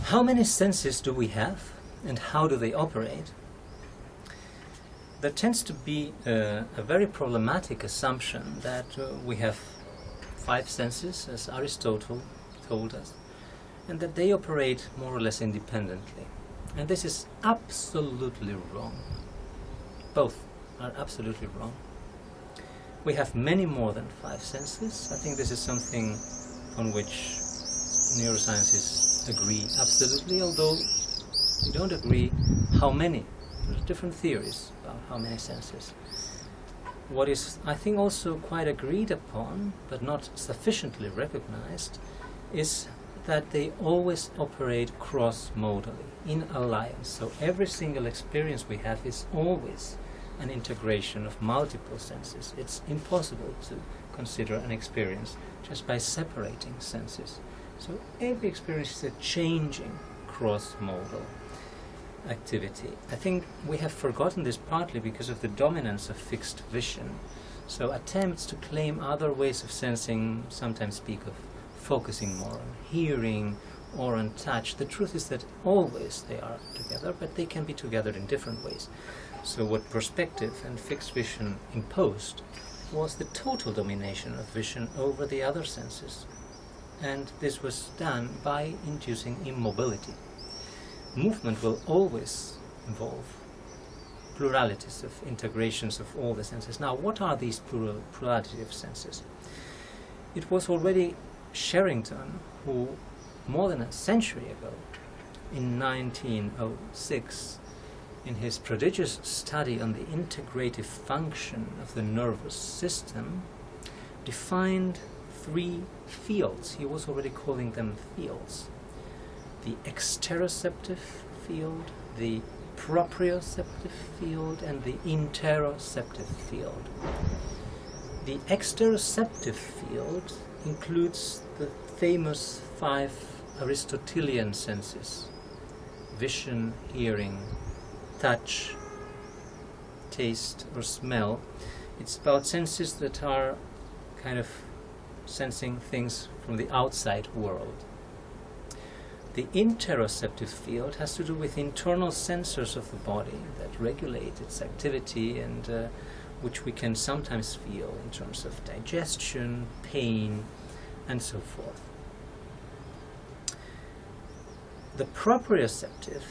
How many senses do we have, and how do they operate? There tends to be a very problematic assumption that we have 5 senses, as Aristotle told us, and that they operate more or less independently. And this is absolutely wrong. Both are absolutely wrong. We have many more than 5 senses. I think this is something on which neuroscientists agree absolutely, although we don't agree how many. There are different theories about how many senses. What is, I think, also quite agreed upon, but not sufficiently recognized, is that they always operate cross-modally, in alliance. So every single experience we have is always an integration of multiple senses. It's impossible to consider an experience just by separating senses. So every experience is a changing cross-modal activity. I think we have forgotten this partly because of the dominance of fixed vision. So attempts to claim other ways of sensing sometimes speak of focusing more on hearing or on touch. The truth is that always they are together, but they can be together in different ways. So what perspective and fixed vision imposed was the total domination of vision over the other senses. And this was done by inducing immobility. Movement will always involve pluralities of integrations of all the senses. Now, what are these plurality of senses? It was already Sherrington who, more than a century ago, in 1906, in his prodigious study on the integrative function of the nervous system, defined 3 fields. He was already calling them fields. The exteroceptive field, the proprioceptive field, and the interoceptive field. The exteroceptive field includes the famous 5 Aristotelian senses: vision, hearing, touch, taste or smell. It's about senses that are kind of sensing things from the outside world. The interoceptive field has to do with internal sensors of the body that regulate its activity and which we can sometimes feel in terms of digestion, pain, and so forth. The proprioceptive,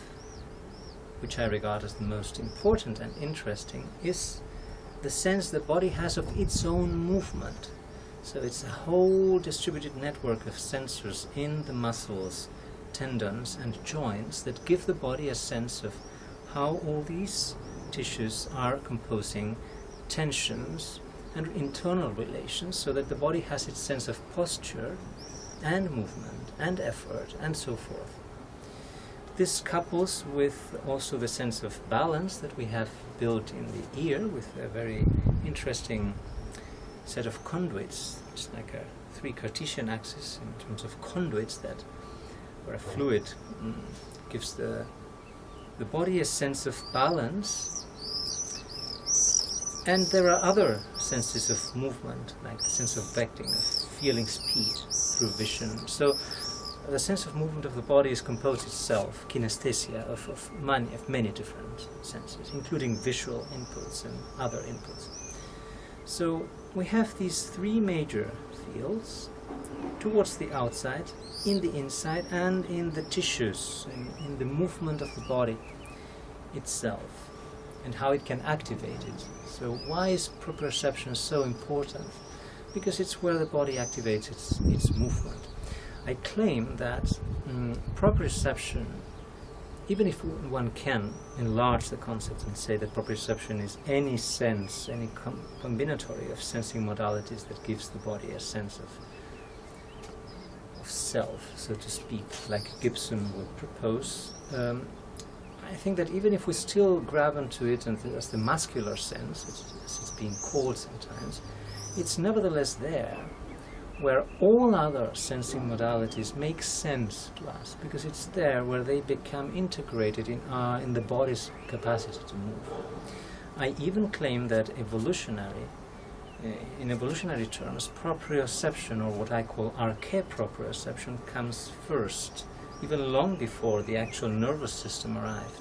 which I regard as the most important and interesting, is the sense the body has of its own movement. So it's a whole distributed network of sensors in the muscles, tendons and joints that give the body a sense of how all these tissues are composing tensions and internal relations, so that the body has its sense of posture and movement and effort and so forth. This couples with also the sense of balance that we have built in the ear with a very interesting set of conduits. It's like a 3 Cartesian axis in terms of conduits that where a fluid gives the body a sense of balance. And there are other senses of movement, like the sense of vecting, of feeling speed through vision. So the sense of movement of the body is composed itself, kinesthesia, of many different senses, including visual inputs and other inputs. So we have these 3 major fields towards the outside, in the inside, and in the tissues, in the movement of the body itself, and how it can activate it. So why is proprioception so important? Because it's where the body activates its movement. I claim that proprioception, even if one can enlarge the concept and say that proprioception is any sense, any combinatory of sensing modalities that gives the body a sense of self, so to speak, like Gibson would propose, I think that even if we still grab onto it as the muscular sense, as it's being called sometimes, it's nevertheless there, where all other sensing modalities make sense to us, because it's there where they become integrated in the body's capacity to move. I even claim that in evolutionary terms, proprioception, or what I call archaeproprioception, comes first even long before the actual nervous system arrived,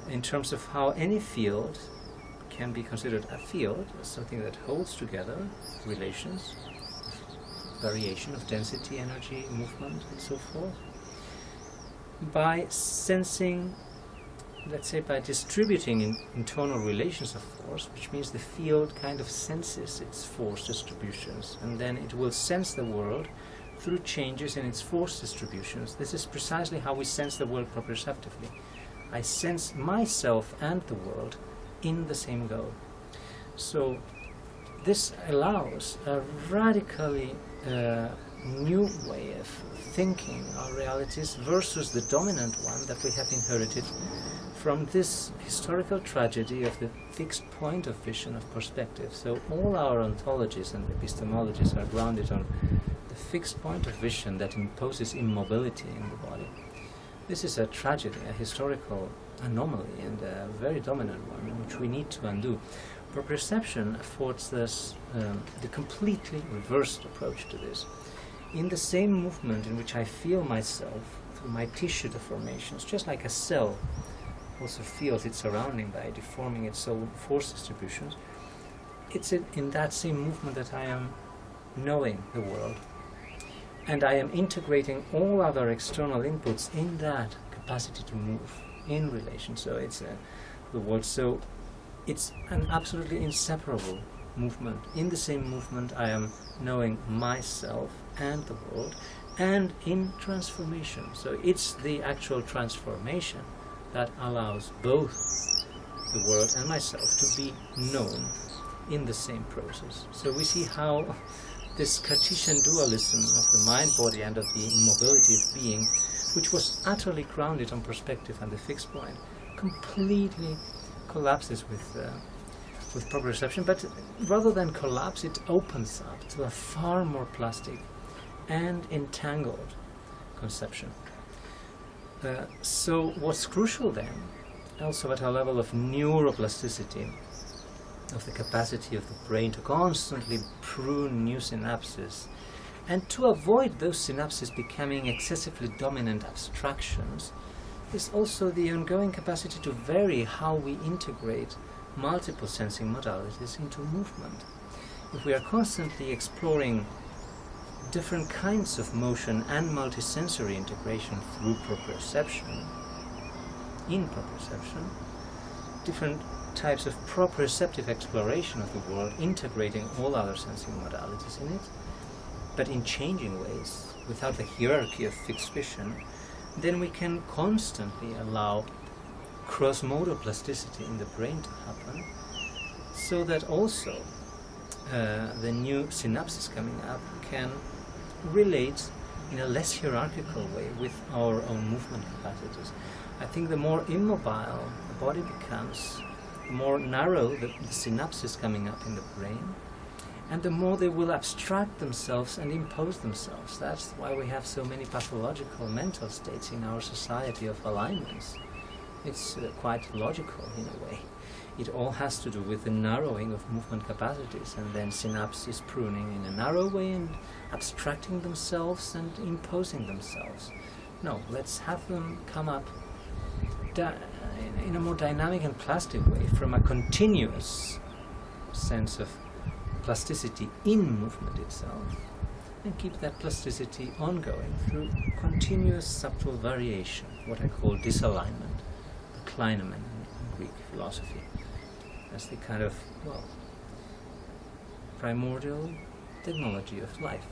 in terms of how any field can be considered a field, as something that holds together relations, variation of density, energy, movement, and so forth, by sensing, let's say, by distributing internal relations of force, which means the field kind of senses its force distributions, and then it will sense the world through changes in its force distributions. This is precisely how we sense the world proprioceptively. I sense myself and the world in the same go. So this allows a radically new way of thinking our realities versus the dominant one that we have inherited from this historical tragedy of the fixed point of vision, of perspective. So all our ontologies and epistemologies are grounded on the fixed point of vision that imposes immobility in the body. This is a tragedy, a historical anomaly, and a very dominant one, which we need to undo. Proprioception affords us the completely reversed approach to this. In the same movement in which I feel myself through my tissue deformations, just like a cell also feels its surrounding by deforming its own force distributions, it's in that same movement that I am knowing the world. And I am integrating all other external inputs in that capacity to move in relation. So it's the world. So it's an absolutely inseparable movement. In the same movement, I am knowing myself and the world, and in transformation. So it's the actual transformation that allows both the world and myself to be known in the same process. So we see how this Cartesian dualism of the mind-body and of the immobility of being, which was utterly grounded on perspective and the fixed point, completely collapses with proprioception. But rather than collapse, it opens up to a far more plastic and entangled conception. So what's crucial then, also at a level of neuroplasticity, of the capacity of the brain to constantly prune new synapses, and to avoid those synapses becoming excessively dominant abstractions, is also the ongoing capacity to vary how we integrate multiple sensing modalities into movement. If we are constantly exploring different kinds of motion and multisensory integration through proprioception, in proprioception, different types of proprioceptive exploration of the world, integrating all other sensing modalities in it, but in changing ways, without the hierarchy of fixed vision, then we can constantly allow cross-modal plasticity in the brain to happen, so that also the new synapses coming up can relate in a less hierarchical way with our own movement capacities. I think the more immobile the body becomes, the more narrow the synapses coming up in the brain, and the more they will abstract themselves and impose themselves. That's why we have so many pathological mental states in our society of alignments. It's quite logical in a way. It all has to do with the narrowing of movement capacities, and then synapses pruning in a narrow way and abstracting themselves and imposing themselves. No, let's have them come up in a more dynamic and plastic way, from a continuous sense of plasticity in movement itself, and keep that plasticity ongoing through continuous subtle variation, what I call disalignment, the Kleineman in Greek philosophy, as the kind of, primordial technology of life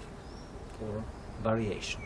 for variation.